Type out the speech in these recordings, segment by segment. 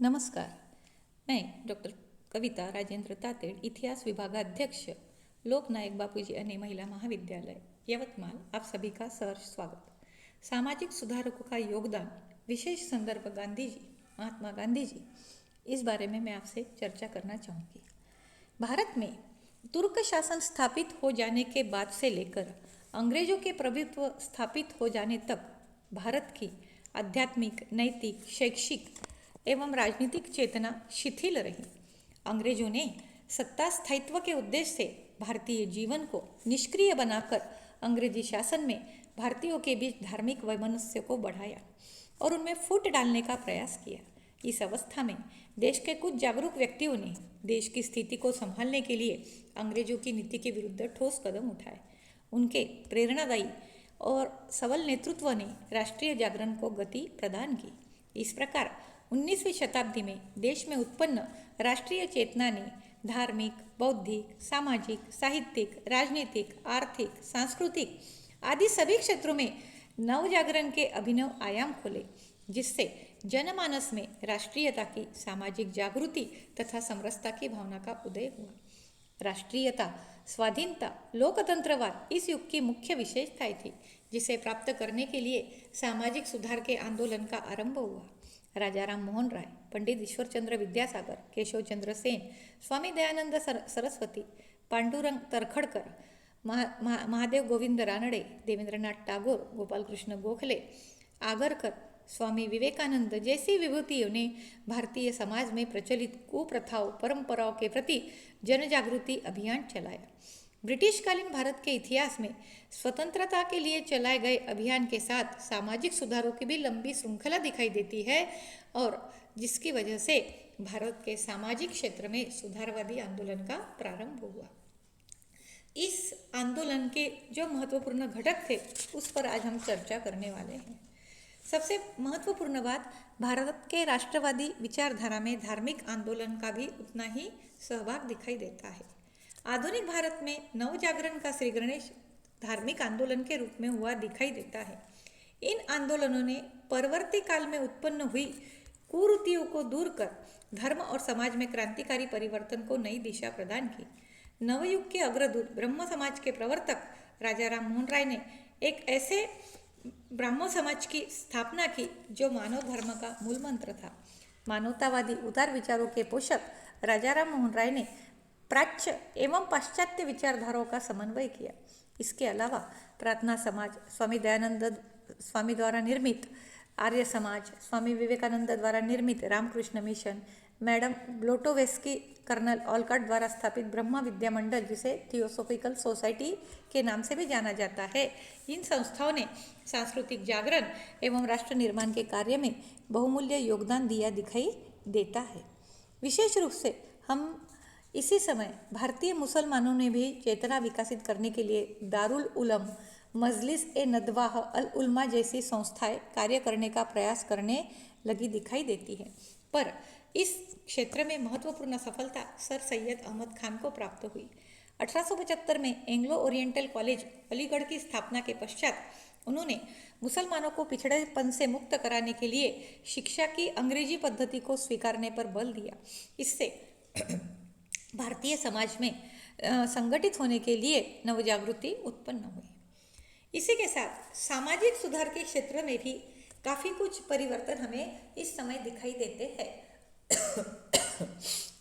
नमस्कार. मैं डॉक्टर कविता राजेंद्र तातेड़, इतिहास विभागाध्यक्ष, लोकनायक बापूजी अन्य महिला महाविद्यालय यवतमाल, आप सभी का सहर्ष स्वागत. सामाजिक सुधारकों का योगदान, विशेष संदर्भ गांधी जी, महात्मा गांधी जी, इस बारे में मैं आपसे चर्चा करना चाहूँगी. भारत में तुर्क शासन स्थापित हो जाने के बाद से लेकर अंग्रेजों के प्रभुत्व स्थापित हो जाने तक भारत की आध्यात्मिक, नैतिक, शैक्षिक एवं राजनीतिक चेतना शिथिल रही. अंग्रेजों ने सत्ता स्थायित्व के उद्देश्य से भारतीय जीवन को निष्क्रिय बनाकर अंग्रेजी शासन में भारतीयों के बीच धार्मिक वैमनस्य को बढ़ाया और उनमें फूट डालने का प्रयास किया. इस अवस्था में देश के कुछ जागरूक व्यक्तियों ने देश की स्थिति को संभालने के लिए अंग्रेजों की नीति के विरुद्ध ठोस कदम उठाए. उनके प्रेरणादायी और सबल नेतृत्व ने राष्ट्रीय जागरण को गति प्रदान की. इस प्रकार 19वीं शताब्दी में देश में उत्पन्न राष्ट्रीय चेतना ने धार्मिक, बौद्धिक, सामाजिक, साहित्यिक, राजनीतिक, आर्थिक, सांस्कृतिक आदि सभी क्षेत्रों में नव जागरण के अभिनव आयाम खोले, जिससे जनमानस में राष्ट्रीयता की, सामाजिक जागृति तथा समरसता की भावना का उदय हुआ. राष्ट्रीयता, स्वाधीनता, लोकतंत्रवाद इस युग की मुख्य विशेषताएं थी, जिसे प्राप्त करने के लिए सामाजिक सुधार के आंदोलन का आरंभ हुआ. राजा राम मोहन राय, पंडित ईश्वर चंद्र विद्यासागर, केशव चंद्र सेन, स्वामी दयानंद सरस्वती, पांडुरंग तरखड़कर, महादेव गोविंद रानडे, देवेंद्रनाथ टागोर, गोपाल कृष्ण गोखले, आगरकर, स्वामी विवेकानंद जैसी विभूतियों ने भारतीय समाज में प्रचलित कुप्रथाओं, परंपराओं के प्रति जनजागृति अभियान चलाया. ब्रिटिशकालीन भारत के इतिहास में स्वतंत्रता के लिए चलाए गए अभियान के साथ सामाजिक सुधारों की भी लंबी श्रृंखला दिखाई देती है, और जिसकी वजह से भारत के सामाजिक क्षेत्र में सुधारवादी आंदोलन का प्रारंभ हुआ. इस आंदोलन के जो महत्वपूर्ण घटक थे उस पर आज हम चर्चा करने वाले हैं. सबसे महत्वपूर्ण बात, भारत के राष्ट्रवादी विचारधारा में धार्मिक आंदोलन का भी उतना ही सहभाग दिखाई देता है. आधुनिक भारत में नव जागरण का श्री गणेश धार्मिक आंदोलन के रूप में हुआ दिखाई देता है. इन आंदोलनों ने परवर्ती काल में उत्पन्न हुई कुरीतियों को दूर कर धर्म और समाज में क्रांतिकारी परिवर्तन को नई दिशा प्रदान की. नवयुग के अग्रदूत ब्रह्म समाज के प्रवर्तक राजा राम मोहन राय ने एक ऐसे ब्राह्मण समाज की स्थापना की जो मानव धर्म का मूल मंत्र था. मानवतावादी उदार विचारों के पोषक राजा राम मोहन राय ने प्राच्य एवं पाश्चात्य विचारधाराओं का समन्वय किया. इसके अलावा प्रार्थना समाज, स्वामी दयानंद स्वामी द्वारा निर्मित आर्य समाज, स्वामी विवेकानंद द्वारा निर्मित Ramakrishna mission, madam Blavatsky, colonel Olcott द्वारा स्थापित ब्रह्मा विद्या मंडल, जिसे थियोसॉफिकल सोसाइटी के नाम से भी जाना जाता है, इन संस्थाओं ने सांस्कृतिक जागरण एवं राष्ट्र निर्माण के कार्य में बहुमूल्य योगदान दिया दिखाई देता है. विशेष रूप से हम इसी समय भारतीय मुसलमानों ने भी चेतना विकसित करने के लिए दारुल उलम, मजलिस ए नदवाह अल उलमा जैसी संस्थाएं कार्य करने का प्रयास करने लगी दिखाई देती है. पर इस क्षेत्र में महत्वपूर्ण सफलता सर सैयद अहमद खान को प्राप्त हुई. 1875 में एंग्लो ओरिएंटल कॉलेज अलीगढ़ की स्थापना के पश्चात उन्होंने मुसलमानों को पिछड़ेपन से मुक्त कराने के लिए शिक्षा की अंग्रेजी पद्धति को स्वीकारने पर बल दिया. इससे भारतीय समाज में संगठित होने के लिए नवजागृति उत्पन्न हुई. इसी के साथ सामाजिक सुधार के क्षेत्र में भी काफ़ी कुछ परिवर्तन हमें इस समय दिखाई देते हैं.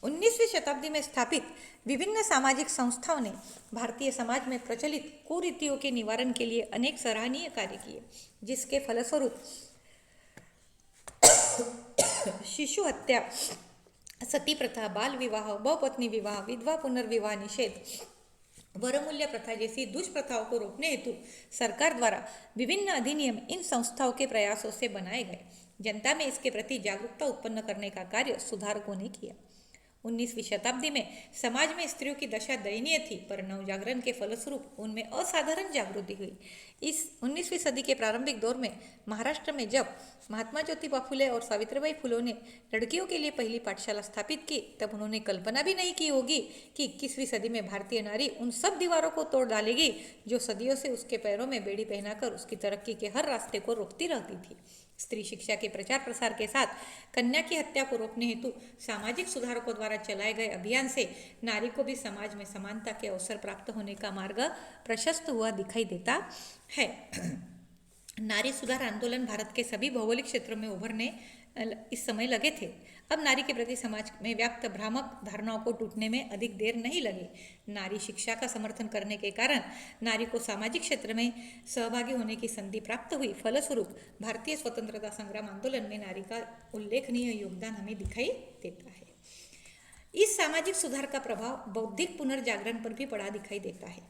19वीं शताब्दी में स्थापित विभिन्न सामाजिक संस्थाओं ने भारतीय समाज में प्रचलित कुरीतियों के निवारण के लिए अनेक सराहनीय कार्य किए, जिसके फलस्वरूप शिशु हत्या, सती प्रथा, बाल विवाह, बहुपत्नी विवाह, विधवा पुनर्विवाह निषेध, वरमूल्य प्रथा जैसी दुष्प्रथाओं को रोकने हेतु सरकार द्वारा विभिन्न अधिनियम इन संस्थाओं के प्रयासों से बनाए गए. जनता में इसके प्रति जागरूकता उत्पन्न करने का कार्य सुधारकों ने किया. 19वीं शताब्दी में समाज में स्त्रियों की दशा दयनीय थी, पर नवजागरण के फलस्वरूप उनमें असाधारण जागृति हुई. इस 19वीं सदी के प्रारंभिक दौर में महाराष्ट्र में जब महात्मा ज्योतिबा फुले और सावित्रीबाई फुले ने लड़कियों के लिए पहली पाठशाला स्थापित की, तब उन्होंने कल्पना भी नहीं की होगी कि 21वीं सदी में भारतीय नारी उन सब दीवारों को तोड़ डालेगी जो सदियों से उसके पैरों में बेड़ी पहनाकर उसकी तरक्की के हर रास्ते को रोकती रहती थी. स्त्री शिक्षा के प्रचार प्रसार के साथ कन्या की हत्या को रोकने हेतु सामाजिक सुधारकों द्वारा चलाए गए अभियान से नारी को भी समाज में समानता के अवसर प्राप्त होने का मार्ग प्रशस्त हुआ दिखाई देता है। नारी सुधार आंदोलन भारत के सभी भौगोलिक क्षेत्रों में उभरने इस समय लगे थे। अब नारी के प्रति समाज में व्याप्त भ्रामक धारणाओं को टूटने में अधिक देर नहीं लगी। नारी शिक्षा का समर्थन करने के कारण नारी को सामाजिक क्षेत्र में सहभागी होने की संधि प्राप्त हुई। फलस्वरूप भारतीय स्वतंत्रता संग्राम आंदोलन में नारी का उल्लेखनीय योगदान हमें दिखाई देता है। इस सामाजिक सुधार का प्रभाव बौद्धिक पुनर्जागरण पर भी पड़ा दिखाई देता है।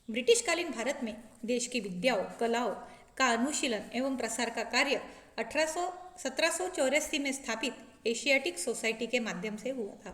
ब्रिटिशकालीन भारत में देश की विद्याओं, कलाओं का अनुशीलन एवं प्रसार का कार्य 1784 में स्थापित एशियाटिक सोसाइटी के माध्यम से हुआ था।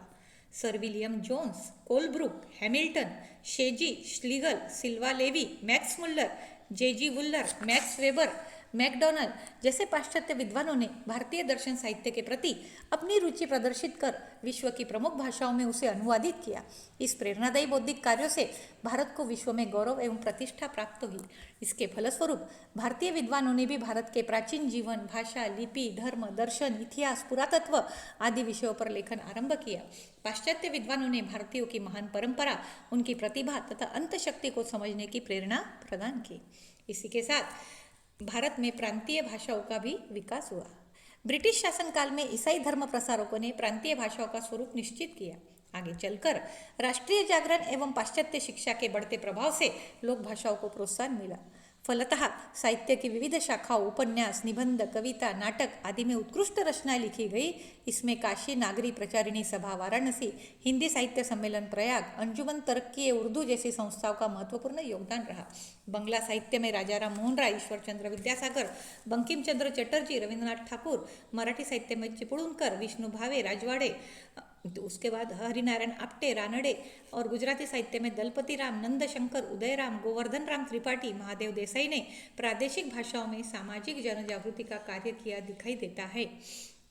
Sir William Jones, Colebrooke, Hamilton, Chezy, Schlegel, Sylvain Levi, Max Muller, J G Buhler, Max Weber, Macdonell जैसे पाश्चात्य विद्वानों ने भारतीय दर्शन साहित्य के प्रति अपनी रुचि प्रदर्शित कर विश्व की प्रमुख भाषाओं में उसे अनुवादित किया। इस प्रेरणादायी बौद्धिक कार्यों से भारत को विश्व में गौरव एवं प्रतिष्ठा प्राप्त हुई। इसके फलस्वरूप भारतीय विद्वानों ने भी भारत के प्राचीन जीवन, भाषा, लिपि, धर्म, दर्शन, इतिहास, पुरातत्व आदि विषयों पर लेखन आरंभ किया। पाश्चात्य विद्वानों ने भारतीयों की महान परंपरा, उनकी प्रतिभा तथा अंतशक्ति को समझने की प्रेरणा प्रदान की। इसी के साथ भारत में प्रांतीय भाषाओं का भी विकास हुआ। ब्रिटिश शासनकाल में ईसाई धर्म प्रसारकों ने प्रांतीय भाषाओं का स्वरूप निश्चित किया। आगे चलकर राष्ट्रीय जागरण एवं पाश्चात्य शिक्षा के बढ़ते प्रभाव से लोक भाषाओं को प्रोत्साहन मिला। फलतः साहित्य की विविध शाखाओं, उपन्यास, निबंध, कविता, नाटक आदि में उत्कृष्ट रचनाएं लिखी गई। इसमें काशी नागरी प्रचारिणी सभा वाराणसी, हिंदी साहित्य सम्मेलन प्रयाग, अंजुमन तरक्की उर्दू जैसी संस्थाओं का महत्वपूर्ण योगदान रहा। बंगला साहित्य में राजाराम मोहन राय, ईश्वर चंद्र विद्यासागर, बंकिम चंद्र चटर्जी, रविंद्रनाथ ठाकुर, मराठी साहित्य में चिपळूणकर, विष्णु भावे, राजवाड़े, उसके बाद हरिनारायण आप्टे, रानडे और गुजराती साहित्य में दलपति राम, नंदशंकर, उदयराम, गोवर्धन राम त्रिपाठी, महादेव देसाई ने प्रादेशिक भाषाओं में सामाजिक जनजागृति का कार्य किया दिखाई देता है।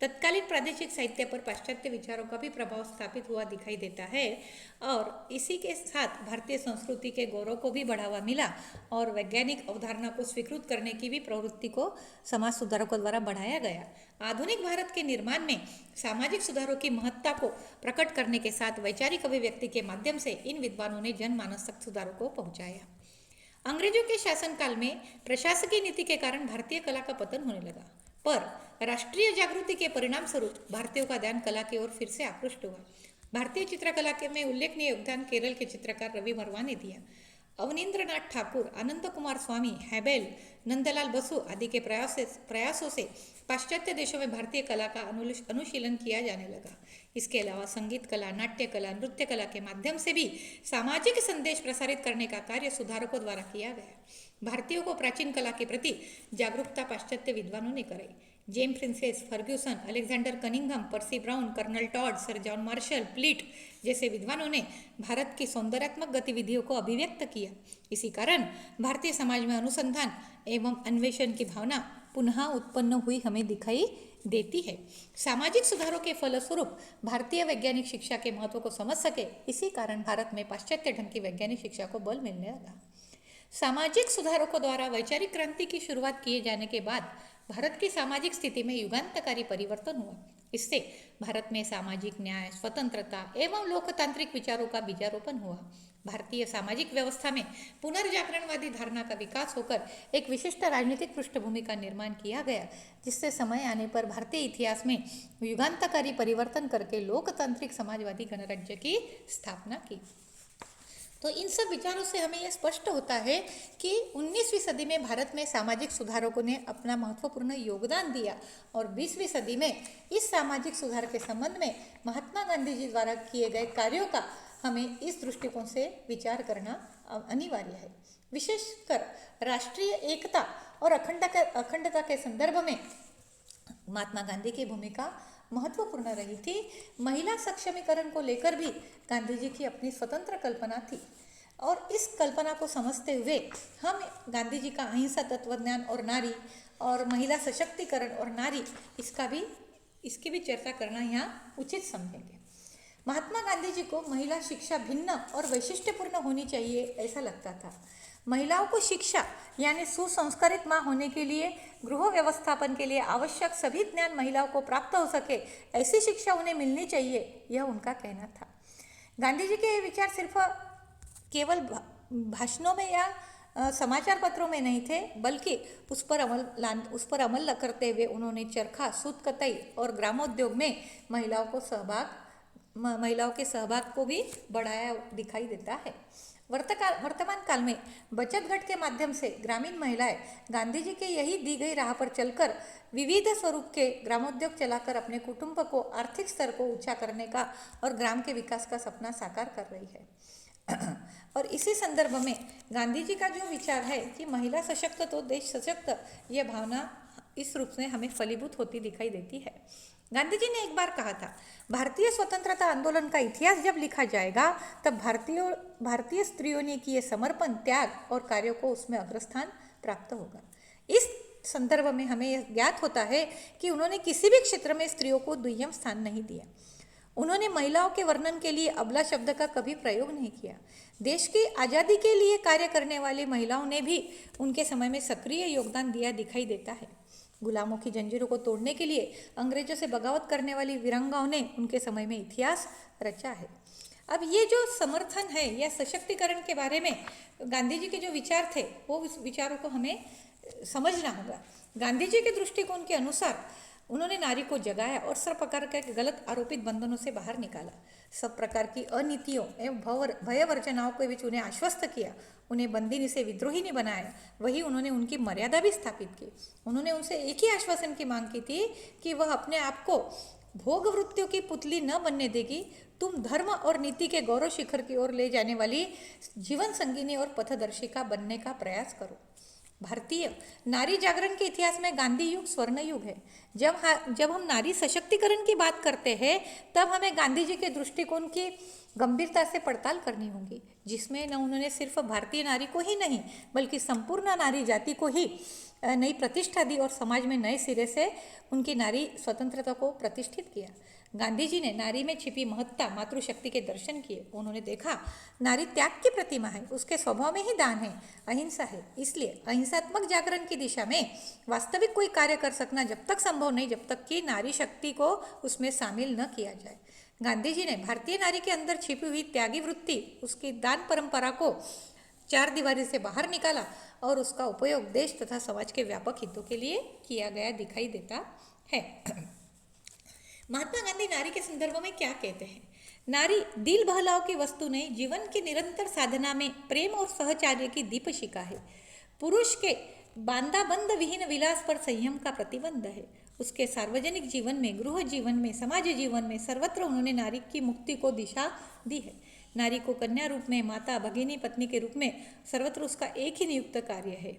तत्कालीन प्रादेशिक साहित्य पर पाश्चात्य विचारों का भी प्रभाव स्थापित हुआ दिखाई देता है और इसी के साथ भारतीय संस्कृति के गौरव को भी बढ़ावा मिला और वैज्ञानिक अवधारणा को स्वीकृत करने की भी प्रवृत्ति को समाज सुधारकों द्वारा बढ़ाया गया। आधुनिक भारत के निर्माण में सामाजिक सुधारों की महत्ता को प्रकट करने के साथ वैचारिक अभिव्यक्ति के माध्यम से इन विद्वानों ने जनमानस तक सुधारों को पहुंचाया। अंग्रेजों के शासनकाल में प्रशासकीय नीति के कारण भारतीय कला का पतन होने लगा, पर राष्ट्रीय जागृति के परिणाम स्वरूप भारतीयों का ध्यान कला की ओर फिर से आकृष्ट हुआ। भारतीय चित्रकला के में उल्लेखनीय योगदान केरल के चित्रकार रवि वर्मा ने दिया। अवनींद्रनाथ ठाकुर, आनंद कुमार स्वामी, हैबेल, नंदलाल बसु आदि के प्रयासों से पाश्चात्य देशों में भारतीय कला का अनुशीलन किया जाने लगा। इसके अलावा संगीत कला, नाट्य कला, नृत्य कला के माध्यम से भी सामाजिक संदेश प्रसारित करने का कार्य सुधारकों द्वारा किया गया। भारतीयों को प्राचीन कला के प्रति जागरूकता पाश्चात्य विद्वानों ने कराई। James Prinsep, Fergusson, Alexander Cunningham, Percy Brown, colonel Tod, sir John Marshall, Fleet जैसे विद्वानों ने भारत की सौंदर्यात्मक गतिविधियों को अभिव्यक्त किया। इसी कारण भारतीय समाज में अनुसंधान एवं अन्वेषण की भावना पुनः उत्पन्न हुई हमें दिखाई देती है। सामाजिक सुधारों के फलस्वरूप भारतीय वैज्ञानिक शिक्षा के महत्व को समझ सके, इसी कारण भारत में पाश्चात्य ढंग की वैज्ञानिक शिक्षा को बल मिलने लगा। सामाजिक सुधारकों द्वारा वैचारिक क्रांति की शुरुआत किए जाने के बाद भारत की सामाजिक स्थिति में युगांतकारी परिवर्तन हुआ। इससे भारत में सामाजिक न्याय, स्वतंत्रता एवं लोकतांत्रिक विचारों का बीजारोपण हुआ। भारतीय सामाजिक व्यवस्था में पुनर्जागरणवादी धारणा का विकास होकर एक विशिष्ट राजनीतिक पृष्ठभूमि का निर्माण किया गया, जिससे समय आने पर भारतीय इतिहास में युगांतकारी परिवर्तन करके लोकतांत्रिक समाजवादी गणराज्य की स्थापना की। तो इन सब विचारों से हमें यह स्पष्ट होता है कि 19वीं सदी में भारत में सामाजिक सुधारकों ने अपना महत्वपूर्ण योगदान दिया और 20वीं सदी में इस सामाजिक सुधार के संबंध में महात्मा गांधी जी द्वारा किए गए कार्यों का हमें इस दृष्टिकोण से विचार करना अनिवार्य है। विशेषकर राष्ट्रीय एकता और अखंडता के संदर्भ में महात्मा गांधी की भूमिका महत्वपूर्ण रही थी। महिला सक्षमीकरण को लेकर भी गांधी जी की अपनी स्वतंत्र कल्पना थी और इस कल्पना को समझते हुए हम गांधी जी का अहिंसा तत्वज्ञान और नारी और महिला सशक्तिकरण और नारी इसकी भी चर्चा करना यहाँ उचित समझेंगे। महात्मा गांधी जी को महिला शिक्षा भिन्न और वैशिष्ट्यपूर्ण होनी चाहिए ऐसा लगता था। महिलाओं को शिक्षा यानी सुसंस्कारित माँ होने के लिए, गृह व्यवस्थापन के लिए आवश्यक सभी ज्ञान महिलाओं को प्राप्त हो सके, ऐसी शिक्षा उन्हें मिलनी चाहिए, यह उनका कहना था। गांधी जी के ये विचार सिर्फ केवल भाषणों में या समाचार पत्रों में नहीं थे, बल्कि उस पर अमल करते हुए उन्होंने चरखा, सूत कताई और ग्रामोद्योग में महिलाओं के सहभाग को भी बढ़ाया दिखाई देता है। वर्तमान काल में बचत घट के माध्यम से ग्रामीण महिलाएं गांधी जी के यही दी गई राह पर चलकर विविध स्वरूप के ग्रामोद्योग चलाकर अपने कुटुंब को आर्थिक स्तर को ऊंचा करने का और ग्राम के विकास का सपना साकार कर रही है। और इसी संदर्भ में गांधी जी का जो विचार है कि महिला सशक्त तो देश सशक्त, यह भावना इस रूप में हमें फलीभूत होती दिखाई देती है। गांधी जी ने एक बार कहा था, भारतीय स्वतंत्रता आंदोलन का इतिहास जब लिखा जाएगा तब भारतीय स्त्रियों ने किए समर्पण, त्याग और कार्यों को उसमें अग्रस्थान प्राप्त होगा। इस संदर्भ में हमें यह ज्ञात होता है कि उन्होंने किसी भी क्षेत्र में स्त्रियों को दुय्यम स्थान नहीं दिया। उन्होंने महिलाओं के वर्णन के लिए अबला शब्द का कभी प्रयोग नहीं किया। देश की आज़ादी के लिए कार्य करने वाली महिलाओं ने भी उनके समय में सक्रिय योगदान दिया दिखाई देता है। गुलामों की जंजीरों को तोड़ने के लिए अंग्रेजों से बगावत करने वाली वीरांगनाओं ने उनके समय में इतिहास रचा है। अब ये जो समर्थन है या सशक्तिकरण के बारे में गांधी जी के जो विचार थे, वो उस विचारों को हमें समझना होगा। गांधी जी के दृष्टिकोण के अनुसार उन्होंने नारी को जगाया और सब प्रकार के गलत आरोपित बंधनों से बाहर निकाला, सब प्रकार की अनीतियों एवं भय वर्चनाओं के बीच उन्हें आश्वस्त किया, उन्हें बंदिनी से विद्रोही नहीं बनाया, वही उन्होंने उनकी मर्यादा भी स्थापित की। उन्होंने उनसे एक ही आश्वासन की मांग की थी कि वह अपने आप को भोग वृत्तियों की पुतली न बनने देगी, तुम धर्म और नीति के गौरव शिखर की ओर ले जाने वाली जीवन संगिनी और पथदर्शिका बनने का प्रयास करो। भारतीय नारी जागरण के इतिहास में गांधी युग स्वर्ण युग है। जब हम नारी सशक्तिकरण की बात करते हैं तब हमें गांधी जी के दृष्टिकोण की गंभीरता से पड़ताल करनी होगी, जिसमें न उन्होंने सिर्फ भारतीय नारी को ही नहीं बल्कि संपूर्ण नारी जाति को ही नई प्रतिष्ठा दी और समाज में नए सिरे से उनकी नारी स्वतंत्रता को प्रतिष्ठित किया। गांधी जी ने नारी में छिपी महत्ता, मातृशक्ति के दर्शन किए। उन्होंने देखा नारी त्याग की प्रतिमा है, उसके स्वभाव में ही दान है, अहिंसा है। इसलिए अहिंसात्मक जागरण की दिशा में वास्तविक कोई कार्य कर सकना जब तक संभव नहीं, जब तक कि नारी शक्ति को उसमें शामिल न किया जाए। गांधी जी ने भारतीय नारी के अंदर छिपी हुई त्यागी वृत्ति, उसकी दान परंपरा को चार दीवारी से बाहर निकाला और उसका उपयोग देश तथा समाज के व्यापक हितों के लिए किया गया दिखाई देता है। महात्मा गांधी नारी के संदर्भ में क्या कहते हैं? नारी दिल बहलाव की वस्तु नहीं, जीवन की निरंतर साधना में प्रेम और सहचार्य की दीपशिखा है। पुरुष के बांधाबंद विहीन विलास पर संयम का प्रतिबंध है। उसके सार्वजनिक जीवन में, गृह जीवन में, समाज जीवन में सर्वत्र उन्होंने नारी की मुक्ति को दिशा दी है। नारी को कन्या रूप में, माता, भगिनी, पत्नी के रूप में सर्वत्र उसका एक ही नियुक्त कार्य है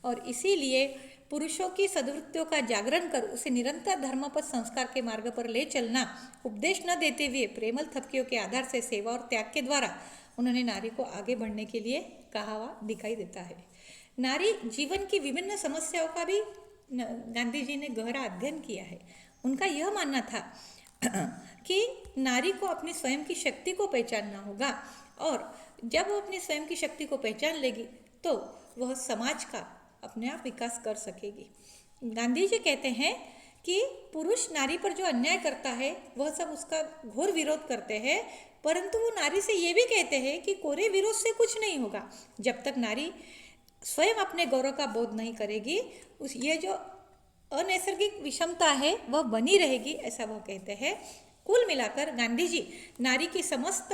और इसीलिए पुरुषों की सद्वृत्तियों का जागरण कर उसे निरंतर धर्मपथ संस्कार के मार्ग पर ले चलना, उपदेश न देते हुए प्रेमल थपकियों के आधार से सेवा और त्याग के द्वारा उन्होंने नारी को आगे बढ़ने के लिए कहा हुआ दिखाई देता है। नारी जीवन की विभिन्न समस्याओं का भी गांधी जी ने गहरा अध्ययन किया है। उनका यह मानना था कि नारी को अपनी स्वयं की शक्ति को पहचानना होगा और जब वो अपनी स्वयं की शक्ति को पहचान लेगी तो वह समाज का अपने आप विकास कर सकेगी। गांधी जी कहते हैं कि पुरुष नारी पर जो अन्याय करता है वह सब उसका घोर विरोध करते हैं, परंतु वो नारी से ये भी कहते हैं कि कोरे विरोध से कुछ नहीं होगा। जब तक नारी स्वयं अपने गौरव का बोध नहीं करेगी, ये जो अनैसर्गिक विषमता है वह बनी रहेगी, ऐसा वह कहते हैं। कुल मिलाकर गांधी जी नारी की समस्त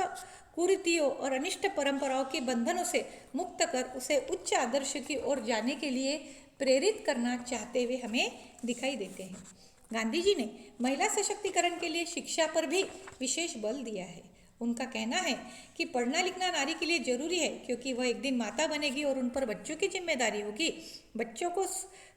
कुरीतियों और अनिष्ट परंपराओं के बंधनों से मुक्त कर उसे उच्च आदर्श की ओर जाने के लिए प्रेरित करना चाहते हुए हमें दिखाई देते हैं। गांधी जी ने महिला सशक्तिकरण के लिए शिक्षा पर भी विशेष बल दिया है। उनका कहना है कि पढ़ना लिखना नारी के लिए जरूरी है क्योंकि वह एक दिन माता बनेगी और उन पर बच्चों की जिम्मेदारी होगी। बच्चों को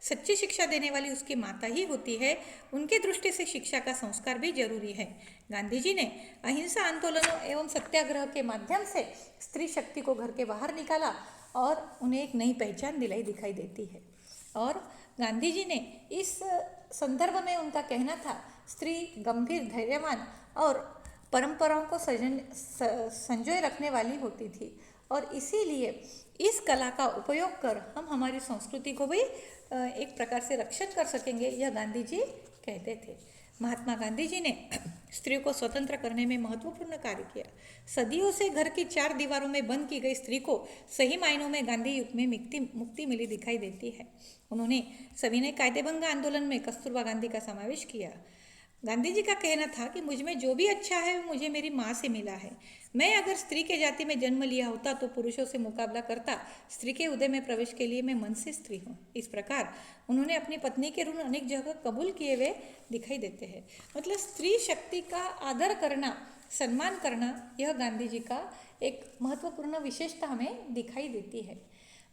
सच्ची शिक्षा देने वाली उसकी माता ही होती है। उनके दृष्टि से शिक्षा का संस्कार भी जरूरी है। गांधी जी ने अहिंसा आंदोलनों एवं सत्याग्रह के माध्यम से स्त्री शक्ति को घर के बाहर निकाला और उन्हें एक नई पहचान दिलाई दिखाई देती है। और गांधी जी ने इस संदर्भ में उनका कहना था, स्त्री गंभीर, धैर्यवान और परंपराओं को संजोए रखने वाली होती थी और इसीलिए इस कला का उपयोग कर हम हमारी संस्कृति को भी एक प्रकार से रक्षण कर सकेंगे, यह गांधी जी कहते थे। महात्मा गांधी जी ने स्त्री को स्वतंत्र करने में महत्वपूर्ण कार्य किया। सदियों से घर की 4 दीवारों में बंद की गई स्त्री को सही मायनों में गांधी युग में मुक्ति मिली दिखाई देती है। उन्होंने सविनय कायदेभंग आंदोलन में कस्तूरबा गांधी का समावेश किया। गांधी जी का कहना था कि मुझ में जो भी अच्छा है वो मुझे मेरी माँ से मिला है। मैं अगर स्त्री के जाति में जन्म लिया होता तो पुरुषों से मुकाबला करता। स्त्री के उदय में प्रवेश के लिए मैं मन से स्त्री हूँ। इस प्रकार उन्होंने अपनी पत्नी के ऋण अनेक जगह कबूल किए हुए दिखाई देते हैं। मतलब स्त्री शक्ति का आदर करना, सम्मान करना, यह गांधी जी का एक महत्वपूर्ण विशेषता हमें दिखाई देती है।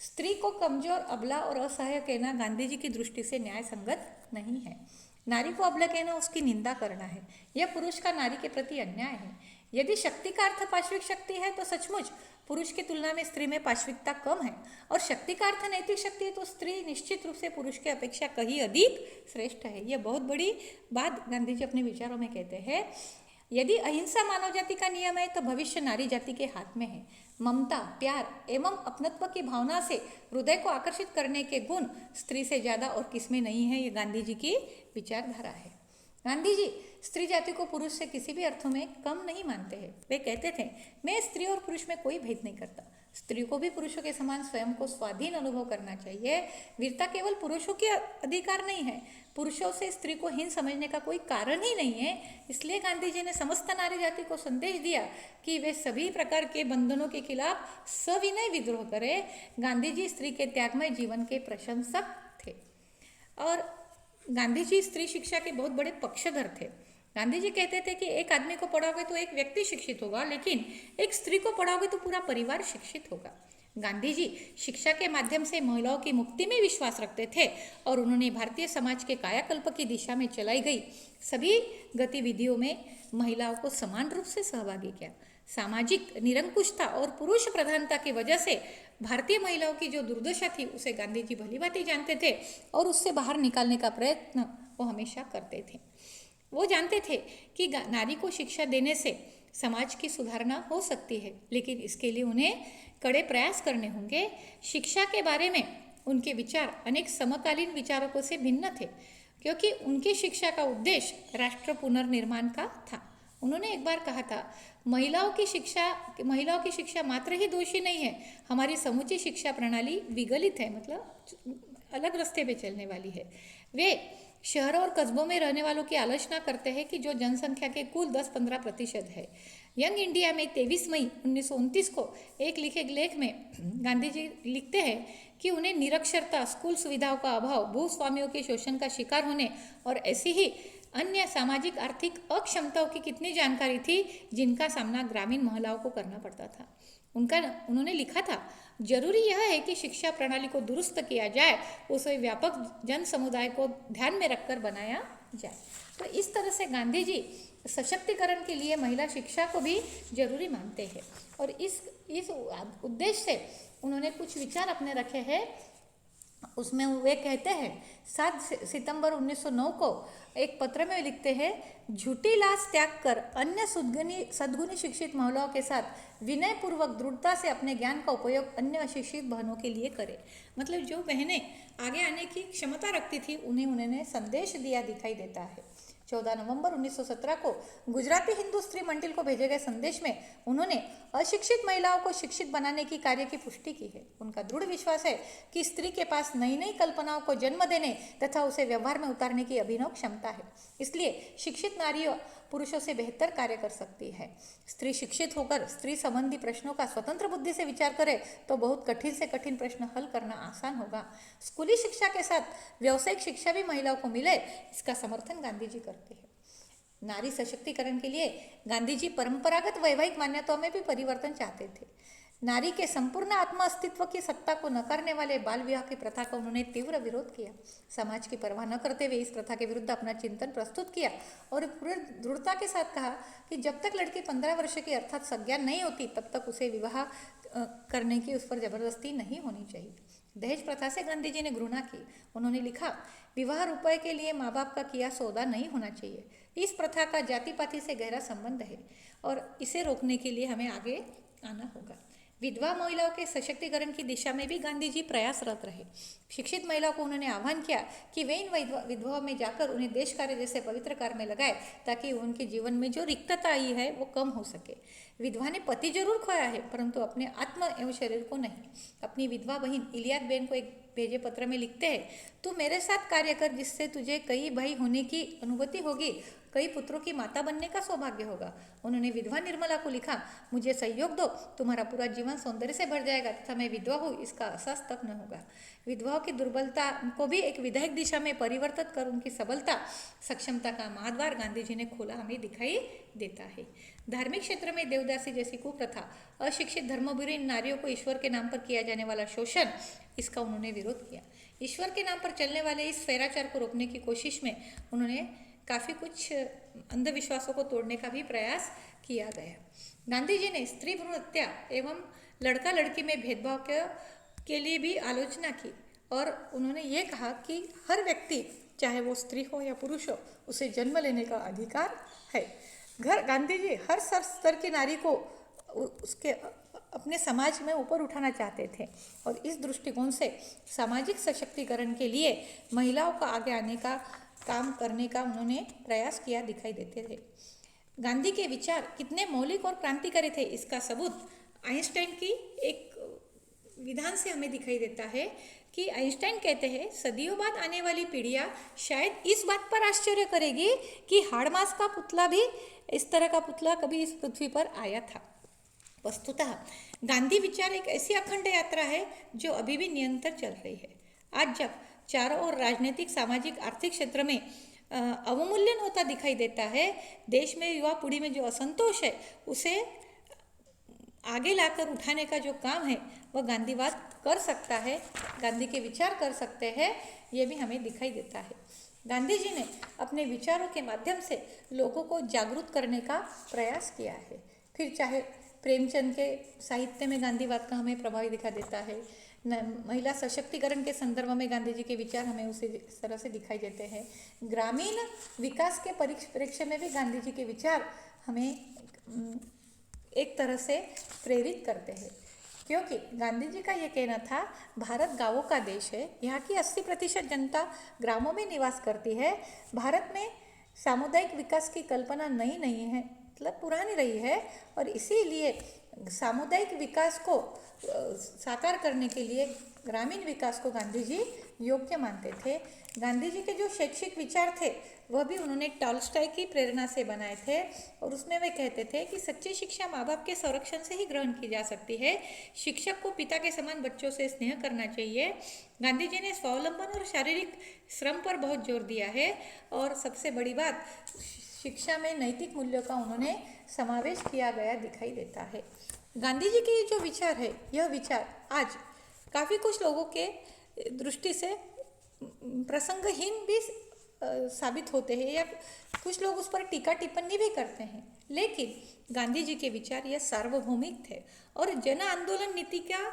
स्त्री को कमजोर, अबला और असहाय कहना गांधी जी की दृष्टि से न्याय संगत नहीं है। नारी को अबला कहना उसकी निंदा करना है। यह पुरुष का नारी के प्रति अन्याय है। यदि शक्ति का अर्थ पाश्विक शक्ति है तो सचमुच पुरुष की तुलना में स्त्री में पाश्विकता कम है, और शक्ति का अर्थ नैतिक शक्ति है तो स्त्री निश्चित रूप से पुरुष की अपेक्षा कहीं अधिक श्रेष्ठ है। यह बहुत बड़ी बात गांधी जी अपने विचारों में कहते हैं। यदि अहिंसा मानव जाति का नियम है तो भविष्य नारी जाति के हाथ में है। ममता, प्यार एवं अपनत्व की भावना से हृदय को आकर्षित करने के गुण स्त्री से ज्यादा और किसमें नहीं है, ये गांधी जी की विचारधारा है। गांधी जी स्त्री जाति को पुरुष से किसी भी अर्थों में कम नहीं मानते हैं। वे कहते थे, मैं स्त्री और पुरुष में कोई भेद नहीं करता। स्त्री को भी पुरुषों के समान स्वयं को स्वाधीन अनुभव करना चाहिए। वीरता केवल पुरुषों के अधिकार नहीं है। पुरुषों से स्त्री को हीन समझने का कोई कारण ही नहीं है। इसलिए गांधी जी ने समस्त नारी जाति को संदेश दिया कि वे सभी प्रकार के बंधनों के खिलाफ सविनय विद्रोह करें। गांधी जी स्त्री के त्यागमय जीवन के प्रशंसक थे और गांधी जी स्त्री शिक्षा के बहुत बड़े पक्षधर थे। गांधी जी कहते थे कि एक आदमी को पढ़ाओगे तो एक व्यक्ति शिक्षित होगा, लेकिन एक स्त्री को पढ़ाओगे तो पूरा परिवार शिक्षित होगा। गांधी जी शिक्षा के माध्यम से महिलाओं की मुक्ति में विश्वास रखते थे और उन्होंने भारतीय समाज के कायाकल्प की दिशा में चलाई गई सभी गतिविधियों में महिलाओं को समान रूप से सहभागी किया। सामाजिक निरंकुशता और पुरुष प्रधानता की वजह से भारतीय महिलाओं की जो दुर्दशा थी उसे गांधी जी भलीभांति जानते थे और उससे बाहर निकालने का प्रयत्न वो हमेशा करते थे। वो जानते थे कि नारी को शिक्षा देने से समाज की सुधारना हो सकती है, लेकिन इसके लिए उन्हें कड़े प्रयास करने होंगे। शिक्षा के बारे में उनके विचार अनेक समकालीन विचारकों से भिन्न थे, क्योंकि उनकी शिक्षा का उद्देश्य राष्ट्र पुनर्निर्माण का था। उन्होंने एक बार कहा था, महिलाओं की शिक्षा मात्र ही दोषी नहीं है, हमारी समूची शिक्षा प्रणाली विगलित है, मतलब अलग रास्ते पे चलने वाली है। वे शहरों और कस्बों में रहने वालों की आलोचना करते हैं कि जो जनसंख्या के कुल 10-15% है। यंग इंडिया में 23 मई 1929 को एक लिखे लेख में गांधी जी लिखते हैं कि उन्हें निरक्षरता, स्कूल सुविधाओं का अभाव, भूस्वामियों के शोषण का शिकार होने और ऐसी ही अन्य सामाजिक आर्थिक अक्षमताओं की कितनी जानकारी थी जिनका सामना ग्रामीण महिलाओं को करना पड़ता था। उन्होंने लिखा था, जरूरी यह है कि शिक्षा प्रणाली को दुरुस्त किया जाए, उसे व्यापक जन समुदाय को ध्यान में रखकर बनाया जाए। तो इस तरह से गांधी जी सशक्तिकरण के लिए महिला शिक्षा को भी जरूरी मानते हैं और इस उद्देश्य से उन्होंने कुछ विचार अपने रखे हैं। उसमें वे कहते हैं, 7 सितंबर 1909 को एक पत्र में लिखते हैं, झूठी लाज त्याग कर अन्य सद्गुणी शिक्षित महिलाओं के साथ विनय पूर्वक दृढ़ता से अपने ज्ञान का उपयोग अन्य अशिक्षित बहनों के लिए करें। मतलब जो बहनें आगे आने की क्षमता रखती थी उन्होंने संदेश दिया दिखाई देता है। 14 नवंबर 1917 को गुजराती हिंदू स्त्री मंडल को भेजे गए संदेश में उन्होंने अशिक्षित महिलाओं को शिक्षित बनाने की कार्य की पुष्टि की है। उनका दृढ़ विश्वास है कि स्त्री के पास नई नई कल्पनाओं को जन्म देने तथा उसे व्यवहार में उतारने की अभिनव क्षमता है। इसलिए शिक्षित नारी पुरुषों से बेहतर कार्य कर सकती है। स्त्री शिक्षित होकर स्त्री संबंधी प्रश्नों का स्वतंत्र बुद्धि से विचार करे तो बहुत कठिन से कठिन प्रश्न हल करना आसान होगा। स्कूली शिक्षा के साथ व्यावसायिक शिक्षा भी महिलाओं को मिले, इसका समर्थन गांधी जी करते हैं। नारी सशक्तिकरण के लिए गांधी जी परंपरागत वैवाहिक मान्यताओं में भी परिवर्तन चाहते थे। नारी के संपूर्ण आत्म अस्तित्व की सत्ता को नकारने वाले बाल विवाह की प्रथा का उन्होंने तीव्र विरोध किया। समाज की परवाह न करते हुए इस प्रथा के विरुद्ध अपना चिंतन प्रस्तुत किया और पूरी दृढ़ता के साथ कहा कि जब तक लड़की 15 वर्ष की अर्थात संज्ञान नहीं होती तब तक उसे विवाह करने की उस पर जबरदस्ती नहीं होनी चाहिए। दहेज प्रथा से गांधी जी ने घृणा की। उन्होंने लिखा, विवाह रुपए के लिए माँ बाप का किया सौदा नहीं होना चाहिए। इस प्रथा का जाति पाति से गहरा संबंध है और इसे रोकने के लिए हमें आगे आना होगा। विधवा महिलाओं के सशक्तिकरण की दिशा में भी गांधी जी प्रयासरत रहे। शिक्षित महिलाओं को उन्होंने आह्वान किया कि वे इन विधवाओं में जाकर उन्हें देश कार्य जैसे पवित्र कार्य में लगाए, ताकि उनके जीवन में जो रिक्तता आई है वो कम हो सके। विधवा ने पति जरूर खोया है, परंतु अपने आत्मा एवं शरीर को नहीं। अपनी विधवा बहन इलियाद बेन को एक भेजे पत्र में लिखते हैं, तू मेरे साथ कार्य कर, जिससे तुझे कई भाई होने की अनुभूति होगी, कई पुत्रों की माता बनने का सौभाग्य होगा। उन्होंने विधवा निर्मला को लिखा, मुझे सहयोग दो, तुम्हारा पूरा जीवन सौंदर्य से भर जाएगा तथा मैं विधवा हूँ इसका एहसास तक न होगा। विधवाओं की दुर्बलता को भी एक विधायक दिशा में परिवर्तित कर उनकी सबलता सक्षमता का महाद्वार गांधी जी ने खोला हमें दिखाई देता है। धार्मिक क्षेत्र में देवदासी जैसी कुप्रथा, अशिक्षित धर्मविहीन नारियों को ईश्वर के नाम पर किया जाने वाला शोषण, इसका उन्होंने विरोध किया। ईश्वर के नाम पर चलने वाले इस स्वैराचार को रोकने की कोशिश में उन्होंने काफ़ी कुछ अंधविश्वासों को तोड़ने का भी प्रयास किया गया। गांधी जी ने स्त्री भ्रूण हत्या एवं लड़का लड़की में भेदभाव के लिए भी आलोचना की और उन्होंने ये कहा कि हर व्यक्ति, चाहे वो स्त्री हो या पुरुष हो, उसे जन्म लेने का अधिकार है। गांधी जी हर स्तर की नारी को उसके अपने समाज में ऊपर उठाना चाहते थे और इस दृष्टिकोण से सामाजिक सशक्तिकरण के लिए महिलाओं का आगे आने का काम करने का उन्होंने प्रयास किया दिखाई देते थे। गांधी के विचार कितने मौलिक और क्रांतिकारी थे, इसका सबूत आइंस्टाइन की एक विधान से हमें दिखाई देता है कि आइंस्टाइन कहते हैं, सदियों बाद आने वाली पीढ़ियां शायद इस बात पर आश्चर्य करेगी कि हाड़ मांस का पुतला भी, इस तरह का पुतला कभी इस पृथ्वी पर आया था। वस्तुतः गांधी विचार एक ऐसी अखंड यात्रा है जो अभी भी निरंतर चल रही है। आज जब चारों ओर राजनीतिक, सामाजिक, आर्थिक क्षेत्र में अवमूल्यन होता दिखाई देता है, देश में युवा पीढ़ी में जो असंतोष है उसे आगे लाकर उठाने का जो काम है वह गांधीवाद कर सकता है, गांधी के विचार कर सकते हैं, ये भी हमें दिखाई देता है। गांधी जी ने अपने विचारों के माध्यम से लोगों को जागरूक करने का प्रयास किया है। फिर चाहे प्रेमचंद के साहित्य में गांधीवाद का हमें प्रभाव दिखा देता है, महिला सशक्तिकरण के संदर्भ में गांधी जी के विचार हमें उसी तरह से दिखाई देते हैं। ग्रामीण विकास के परिप्रेक्ष्य में भी गांधी जी के विचार हमें एक तरह से प्रेरित करते हैं, क्योंकि गांधी जी का ये कहना था, भारत गांवों का देश है, यहाँ की 80% जनता ग्रामों में निवास करती है। भारत में सामुदायिक विकास की कल्पना नई नहीं है, मतलब पुरानी रही है, और इसीलिए सामुदायिक विकास को साकार करने के लिए ग्रामीण विकास को गांधी जी योग्य मानते थे। गांधी जी के जो शैक्षिक विचार थे वह भी उन्होंने टॉल्स्टॉय की प्रेरणा से बनाए थे और उसमें वे कहते थे कि सच्ची शिक्षा माँ बाप के संरक्षण से ही ग्रहण की जा सकती है। शिक्षक को पिता के समान बच्चों से स्नेह करना चाहिए। गांधी जी ने स्वावलंबन और शारीरिक श्रम पर बहुत जोर दिया है और सबसे बड़ी बात, शिक्षा में नैतिक मूल्यों का उन्होंने समावेश किया गया दिखाई देता है। गांधी जी के जो विचार है, यह विचार आज काफ़ी कुछ लोगों के दृष्टि से प्रसंगहीन भी साबित होते हैं या कुछ लोग उस पर टीका टिप्पणी भी करते हैं, लेकिन गांधी जी के विचार यह सार्वभौमिक थे और जन आंदोलन नीति का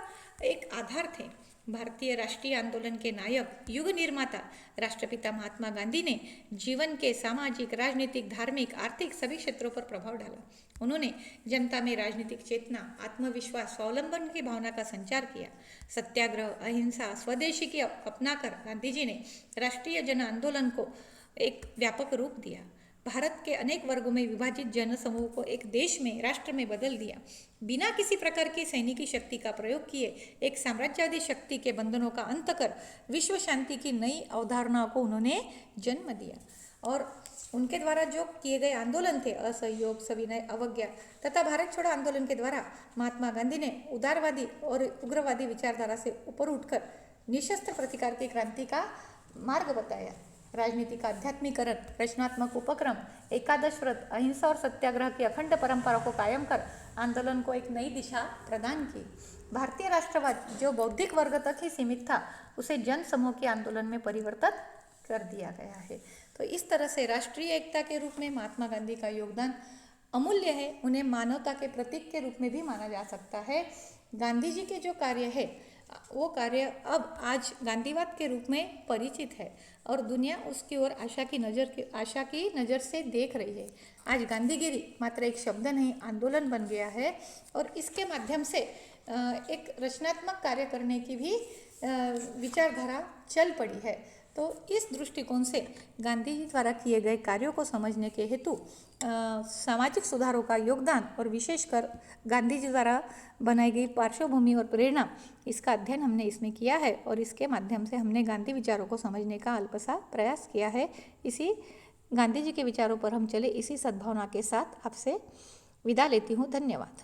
एक आधार थे। भारतीय राष्ट्रीय आंदोलन के नायक, युग निर्माता राष्ट्रपिता महात्मा गांधी ने जीवन के सामाजिक, राजनीतिक, धार्मिक, आर्थिक सभी क्षेत्रों पर प्रभाव डाला। उन्होंने जनता में राजनीतिक चेतना, आत्मविश्वास, स्वावलंबन की भावना का संचार किया। सत्याग्रह, अहिंसा, स्वदेशी की अपनाकर गांधी जी ने राष्ट्रीय जन आंदोलन को एक व्यापक रूप दिया। भारत के अनेक वर्गों में विभाजित जन समूह को एक देश में, राष्ट्र में बदल दिया। बिना किसी प्रकार की सैनिकी शक्ति का प्रयोग किए एक साम्राज्यवादी शक्ति के बंधनों का अंत कर विश्व शांति की नई अवधारणाओं को उन्होंने जन्म दिया। और उनके द्वारा जो किए गए आंदोलन थे, असहयोग, सविनय, अवज्ञा तथा भारत छोड़ो आंदोलन के द्वारा महात्मा गांधी ने उदारवादी और उग्रवादी विचारधारा से ऊपर उठकर निशस्त्र प्रतिकार की क्रांति का मार्ग बताया। राजनीति का आध्यात्मिकरण, रचनात्मक उपक्रम, एकादश व्रत, अहिंसा और सत्याग्रह की अखंड परंपरा को कायम कर आंदोलन को एक नई दिशा प्रदान की। भारतीय राष्ट्रवाद जो बौद्धिक वर्ग तक ही सीमित था, उसे जन समूह के आंदोलन में परिवर्तित कर दिया गया है। तो इस तरह से राष्ट्रीय एकता के रूप में महात्मा गांधी का योगदान अमूल्य है। उन्हें मानवता के प्रतीक के रूप में भी माना जा सकता है। गांधी जी के जो कार्य है वो कार्य अब आज गांधीवाद के रूप में परिचित है और दुनिया उसकी ओर आशा की नज़र से देख रही है। आज गांधीगिरी मात्र एक शब्द नहीं, आंदोलन बन गया है और इसके माध्यम से एक रचनात्मक कार्य करने की भी विचारधारा चल पड़ी है। तो इस दृष्टिकोण से गांधी जी द्वारा किए गए कार्यों को समझने के हेतु सामाजिक सुधारों का योगदान और विशेषकर गांधी जी द्वारा बनाई गई पार्श्वभूमि और प्रेरणा, इसका अध्ययन हमने इसमें किया है और इसके माध्यम से हमने गांधी विचारों को समझने का अल्पसा प्रयास किया है। इसी गांधी जी के विचारों पर हम चले, इसी सद्भावना के साथ आपसे विदा लेती हूँ। धन्यवाद।